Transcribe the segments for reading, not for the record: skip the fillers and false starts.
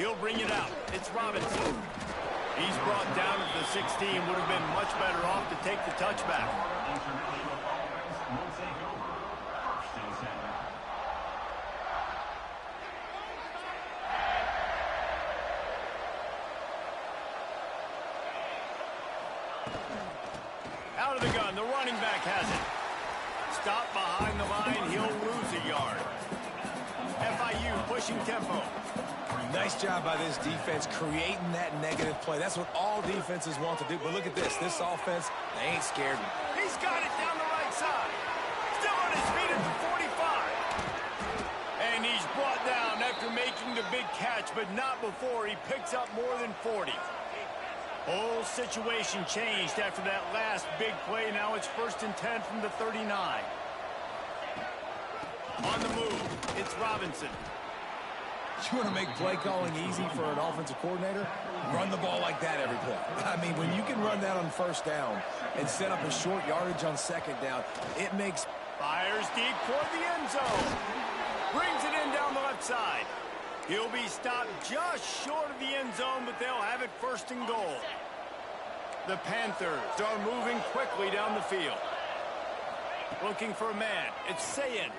He'll bring it out. It's Robinson. He's brought down at the 16. Would have been much better off to take the touchback. Out of the gun, the running back has it. Stop behind the line, he'll lose a yard. FIU pushing tempo. Nice job by this defense creating that negative play. That's what all defenses want to do. But look at this. This offense, they ain't scared. He's got it down the right side. Still on his feet at the 45. And he's brought down after making the big catch, but not before he picks up more than 40. Whole situation changed after that last big play. Now it's 1st and 10 from the 39. On the move, it's Robinson. You want to make play calling easy for an offensive coordinator? Run the ball like that every play. I mean, when you can run that on 1st down and set up a short yardage on 2nd down, it makes... Fires deep toward the end zone. Brings it in down the left side. He'll be stopped just short of the end zone, but they'll have it 1st and goal. The Panthers are moving quickly down the field. Looking for a man. It's Sayin.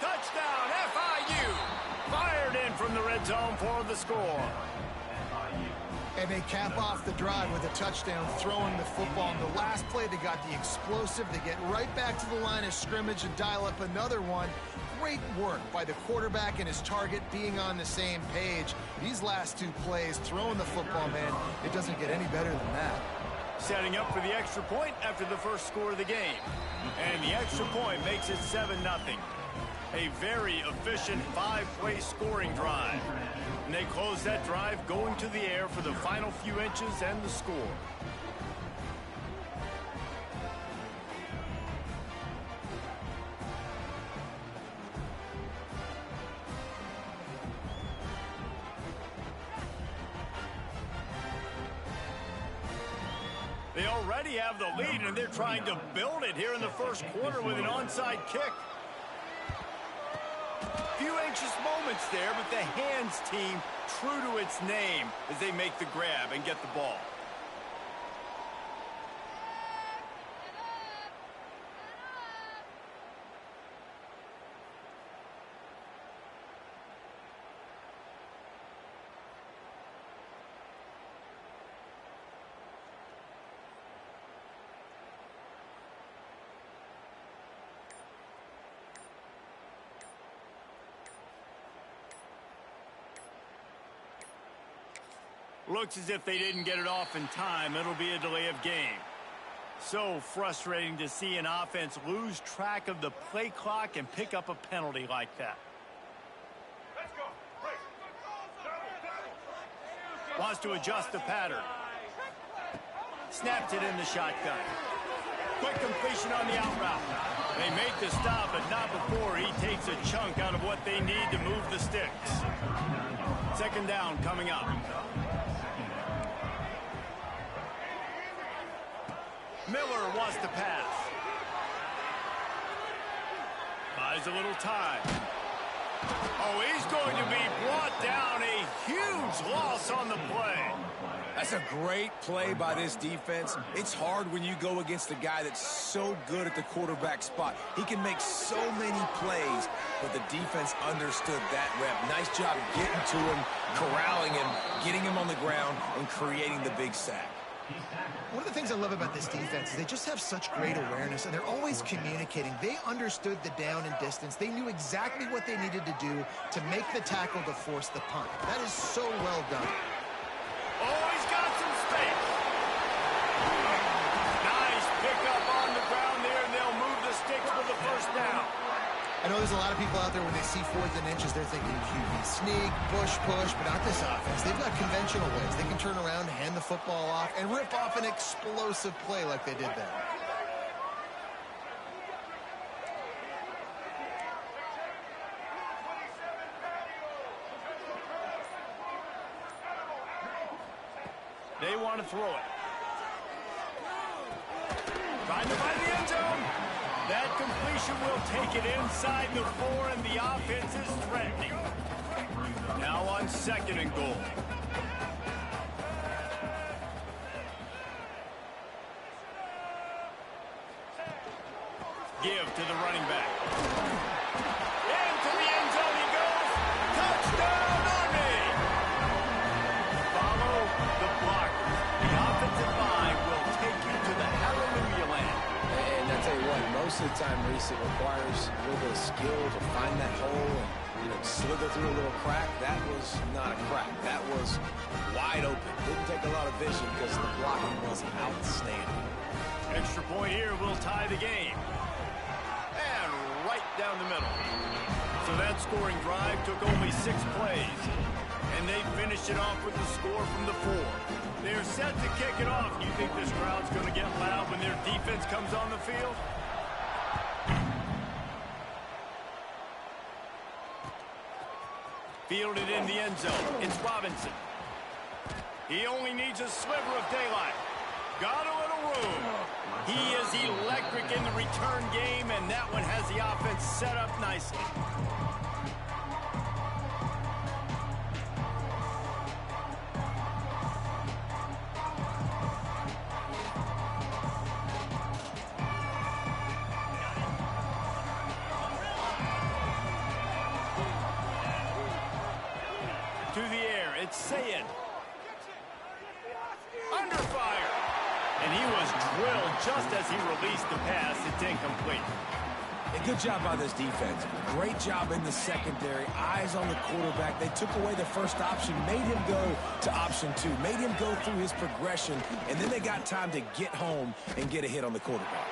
Touchdown, FIU! Fired in from the red zone for the score. And they cap off the drive with a touchdown, throwing the football. In the last play, they got the explosive. They get right back to the line of scrimmage and dial up another one. Great work by the quarterback and his target being on the same page. These last 2 plays, throwing the football, man, it doesn't get any better than that. Setting up for the extra point after the first score of the game. And the extra point makes it 7-0. A very efficient 5-play scoring drive. And they close that drive going to the air for the final few inches and the score. They already have the lead, and they're trying to build it here in the first quarter with an onside kick. Few anxious moments there, but the hands team true to its name as they make the grab and get the ball. Looks as if they didn't get it off in time. It'll be a delay of game. So frustrating to see an offense lose track of the play clock and pick up a penalty like that. Wants to adjust the pattern. Snaps it in the shotgun. Quick completion on the out route. They make the stop, but not before he takes a chunk out of what they need to move the sticks. 2nd down coming up. Miller wants to pass. Buys a little time. Oh, he's going to be brought down. A huge loss on the play. That's a great play by this defense. It's hard when you go against a guy that's so good at the quarterback spot. He can make so many plays, but the defense understood that rep. Nice job getting to him, corralling him, getting him on the ground, and creating the big sack. One of the things I love about this defense is they just have such great awareness, and they're always communicating. They understood the down and distance. They knew exactly what they needed to do to make the tackle to force the punt. That is so well done. Oh, he's got some space. Nice pickup on the ground there, and they'll move the sticks for the 1st down. I know there's a lot of people out there when they see 4th and inches, they're thinking QB sneak, push, but not this offense. They've got conventional ways. They can turn around, hand the football off, and rip off an explosive play like they did there. They want to throw it. Trying to find the end zone. That completion will take it inside the 4, and the offense is threatening. Now on 2nd and goal. Give to the running back. Into the end zone he goes. Touchdown, Army! Follow the blockers. The offensive line will take you to the hallelujah land. And I tell you what, most of the time, Reese, it requires a little bit of skill to find that hole and slither through a little crack. That was not a crack. That was wide open. Didn't take a lot of vision because the blocking was outstanding. Extra point here will tie the game. And right down the middle. So that scoring drive took only 6 plays. And they finished it off with the score from the 4. They're set to kick it off. You think this crowd's going to get loud when their defense comes on the field? Fielded in the end zone. It's Robinson. He only needs a sliver of daylight. Got a little room. He is electric in the return game, and that one has the offense set up nicely. To the air, it's Sayed. Under fire. And he was drilled just as he released the pass. It's incomplete. A good job by this defense. Great job in the secondary. Eyes on the quarterback. They took away the first option, made him go to option 2, made him go through his progression, and then they got time to get home and get a hit on the quarterback.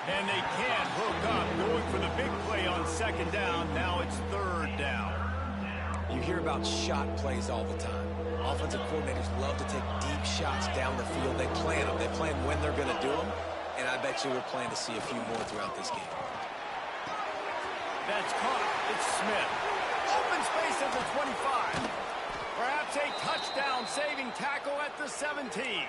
And they can't hook up, going for the big play on 2nd down. Now it's 3rd down. You hear about shot plays all the time. Offensive coordinators love to take deep shots down the field. They plan them. They plan when they're going to do them. And I bet you we'll plan to see a few more throughout this game. That's caught. It's Smith. Open space at the 25. Perhaps a touchdown-saving tackle at the 17.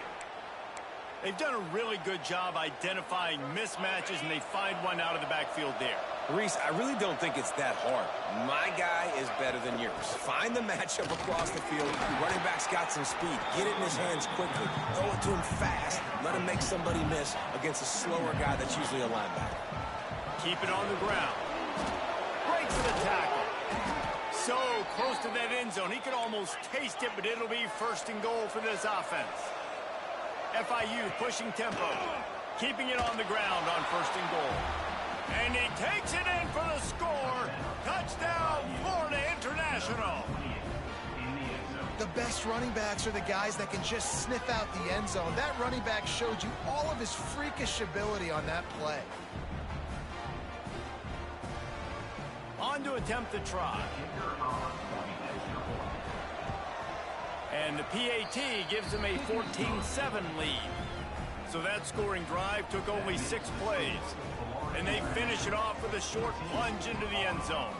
They've done a really good job identifying mismatches, and they find one out of the backfield there. Reese, I really don't think it's that hard. My guy is better than yours. Find the matchup across the field. Running back's got some speed. Get it in his hands quickly. Throw it to him fast. Let him make somebody miss against a slower guy that's usually a linebacker. Keep it on the ground. Breaks the tackle. So close to that end zone. He could almost taste it, but it'll be 1st and goal for this offense. FIU pushing tempo. Keeping it on the ground on 1st and goal. And he takes it in for the score. Touchdown, Florida International. The best running backs are the guys that can just sniff out the end zone. That running back showed you all of his freakish ability on that play. On to attempt the try. And the PAT gives him a 14-7 lead. So that scoring drive took only 6 plays. And they finish it off with a short plunge into the end zone.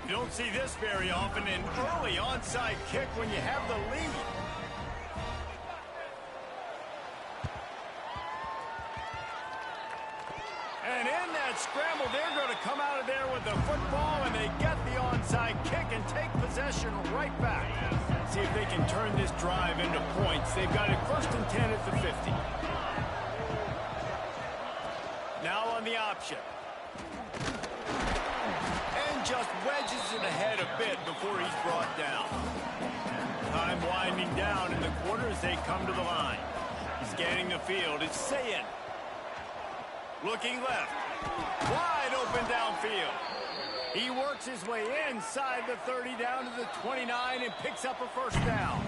You don't see this very often, an early onside kick when you have the lead. And in that scramble, they're going to come out of there with the football, and they get the onside kick and take possession right back. See if they can turn this drive into points. They've got it 1st and 10 at the 50. Now on the option. And just wedges it ahead a bit before he's brought down. Time winding down in the quarter as they come to the line. Scanning the field, it's Sayed. Looking left. Wide open downfield. He works his way inside the 30 down to the 29 and picks up a 1st down.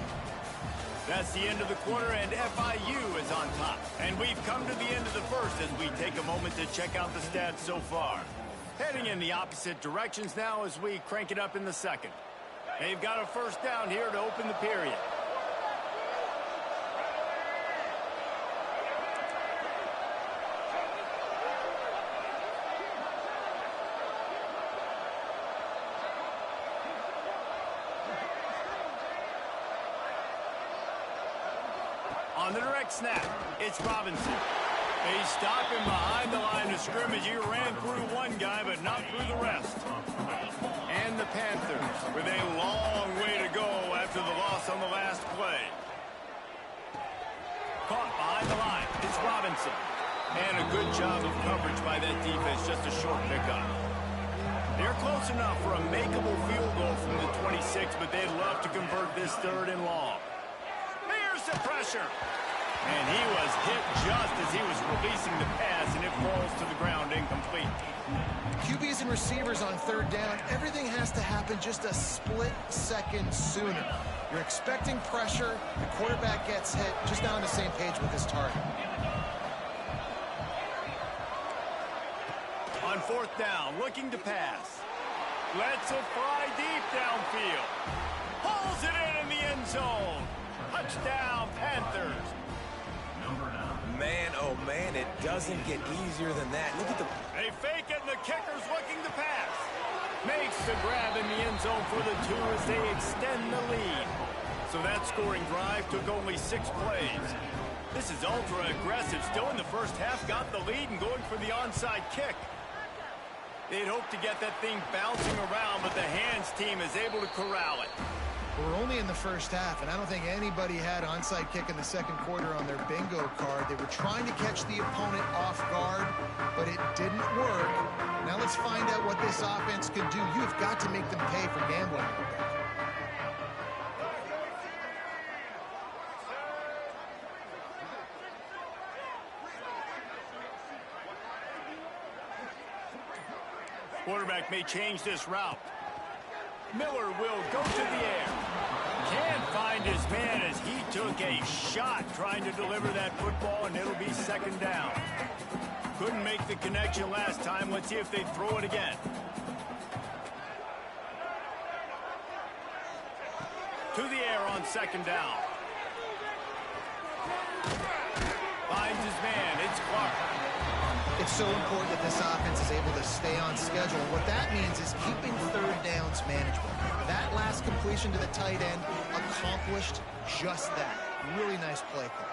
That's the end of the quarter, and FIU is on top. And we've come to the end of the 1st as we take a moment to check out the stats so far. Heading in the opposite directions now as we crank it up in the 2nd. They've got a 1st down here to open the period. On the direct snap, it's Robinson. They stop him behind the line of scrimmage. He ran through one guy, but not through the rest. And the Panthers with a long way to go after the loss on the last play. Caught behind the line. It's Robinson. And a good job of coverage by that defense. Just a short pickup. They're close enough for a makeable field goal from the 26, but they'd love to convert this 3rd and long. Here's the pressure. And he was hit just as he was releasing the pass, and it falls to the ground incomplete. QBs and receivers on 3rd down, everything has to happen just a split second sooner. You're expecting pressure, the quarterback gets hit, just not on the same page with his target. On 4th down, looking to pass. Lets it fly deep downfield. Pulls it in the end zone. Touchdown, Panthers. Man, oh man, it doesn't get easier than that. Look at the... They fake it, and the kicker's looking to pass. Makes the grab in the end zone for the 2 as they extend the lead. So that scoring drive took only 6 plays. This is ultra aggressive. Still in the first half, got the lead and going for the onside kick. They'd hope to get that thing bouncing around, but the hands team is able to corral it. We're only in the first half, and I don't think anybody had onside kick in the 2nd quarter on their bingo card. They were trying to catch the opponent off guard, but it didn't work. Now let's find out what this offense could do. You've got to make them pay for gambling. Quarterback may change this route. Miller will go to the air. Can't find his man as he took a shot trying to deliver that football, and it'll be 2nd down. Couldn't make the connection last time. Let's see if they throw it again. To the air on 2nd down. Finds his man. It's Clark. It's so important that this offense is able to stay on schedule. And what that means is keeping 3rd downs manageable. That last completion to the tight end accomplished just that. Really nice play call.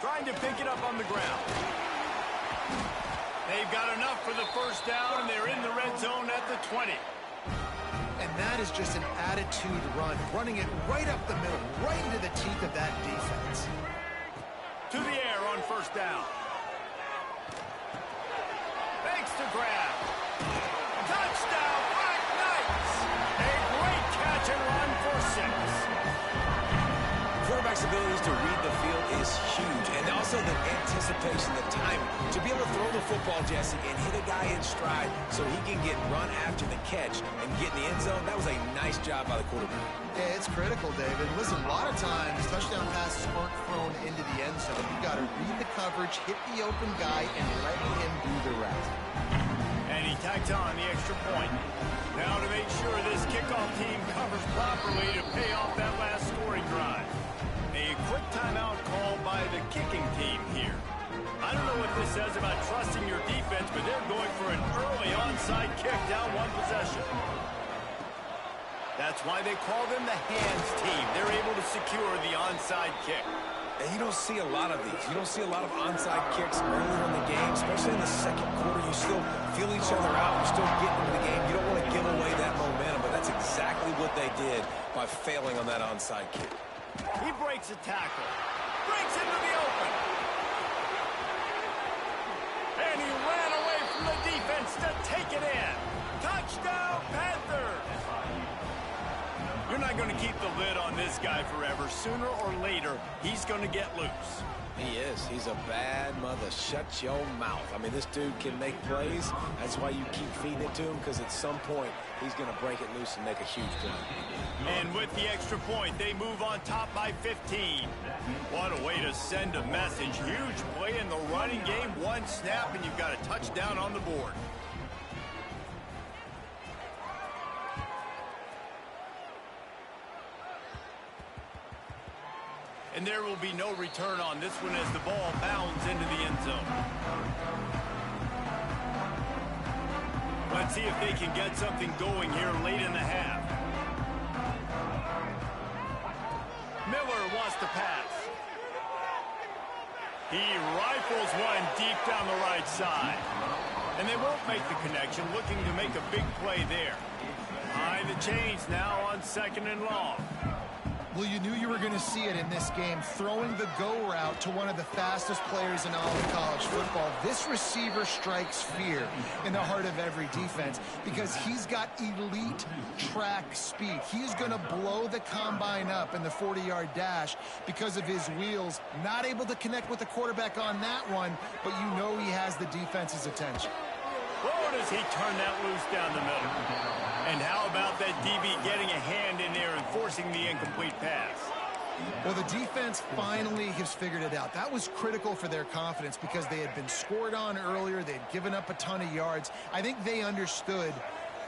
Trying to pick it up on the ground. They've got enough for the 1st down, and they're in the red zone at the 20. And that is just an attitude run, running it right up the middle, right into the teeth of that defense. To the air on 1st down. Makes the grab. Touchdown, Black Knights! A great catch and run for 6. Quarterback's abilities to read the field is huge, and also the anticipation, the timing. To be able to throw the football, Jesse, and hit a guy in stride so he can get run after the catch and get in the end zone, that was a nice job by the quarterback. Yeah, it's critical, David. Listen, a lot of times, touchdown passes aren't thrown into the end zone. You've got to read the coverage, hit the open guy, and let him do the rest. And he tacks on the extra point. Now to make sure this kickoff team covers properly to pay off that last scoring drive. A quick timeout called by the kicking team here. I don't know what this says about trusting your defense, but they're going for an early onside kick down 1 possession. That's why they call them the hands team. They're able to secure the onside kick. And you don't see a lot of these. You don't see a lot of onside kicks earlier in the game, especially in the 2nd quarter. You still feel each other out. You're still getting into the game. You don't want to give away that momentum, but that's exactly what they did by failing on that onside kick. He breaks a tackle. Breaks into the open. And he ran away from the defense to take it in. Touchdown, Panthers! You're not going to keep the lid on this guy forever. Sooner or later, he's going to get loose. He is. He's a bad mother. Shut your mouth. I mean, this dude can make plays. That's why you keep feeding it to him, because at some point, he's going to break it loose and make a huge play. And with the extra point, they move on top by 15. What a way to send a message. Huge play in the running game. 1 snap, and you've got a touchdown on the board. And there will be no return on this one as the ball bounds into the end zone. Let's see if they can get something going here late in the half. He rifles one deep down the right side. And they won't make the connection, looking to make a big play there. Behind the chains now on 2nd and long. Well, you knew you were going to see it in this game, throwing the go route to one of the fastest players in all of college football. This receiver strikes fear in the heart of every defense because he's got elite track speed. He's going to blow the combine up in the 40-yard dash because of his wheels. Not able to connect with the quarterback on that one, but you know he has the defense's attention. Oh, does he turn that loose down the middle? And how about that DB getting a hand in there and forcing the incomplete pass? Well, the defense finally has figured it out. That was critical for their confidence because they had been scored on earlier. They had given up a ton of yards. I think they understood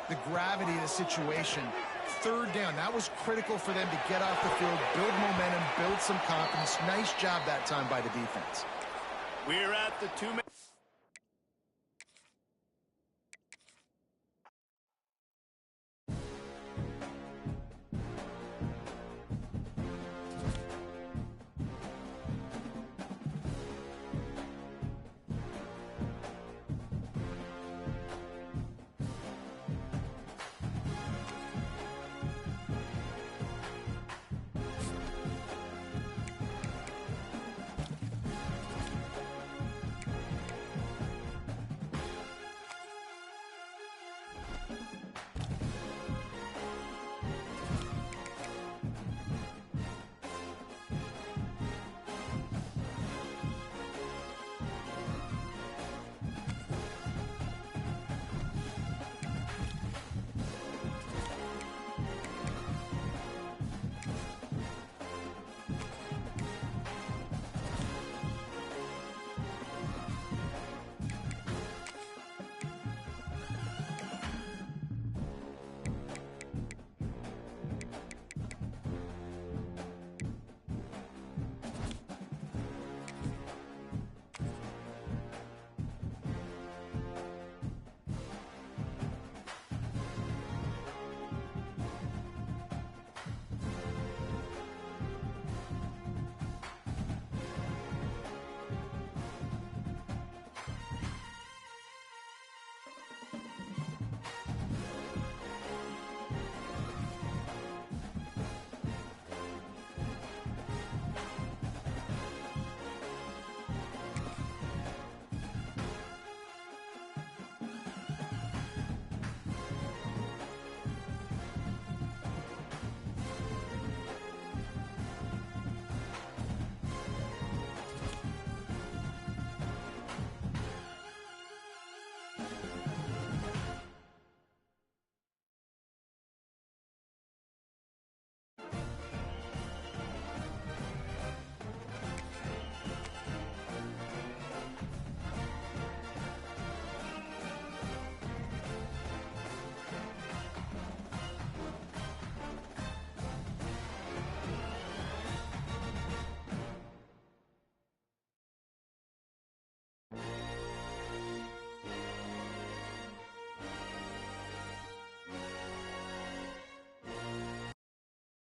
the gravity of the situation. 3rd down, that was critical for them to get off the field, build momentum, build some confidence. Nice job that time by the defense. We're at the 2-minute.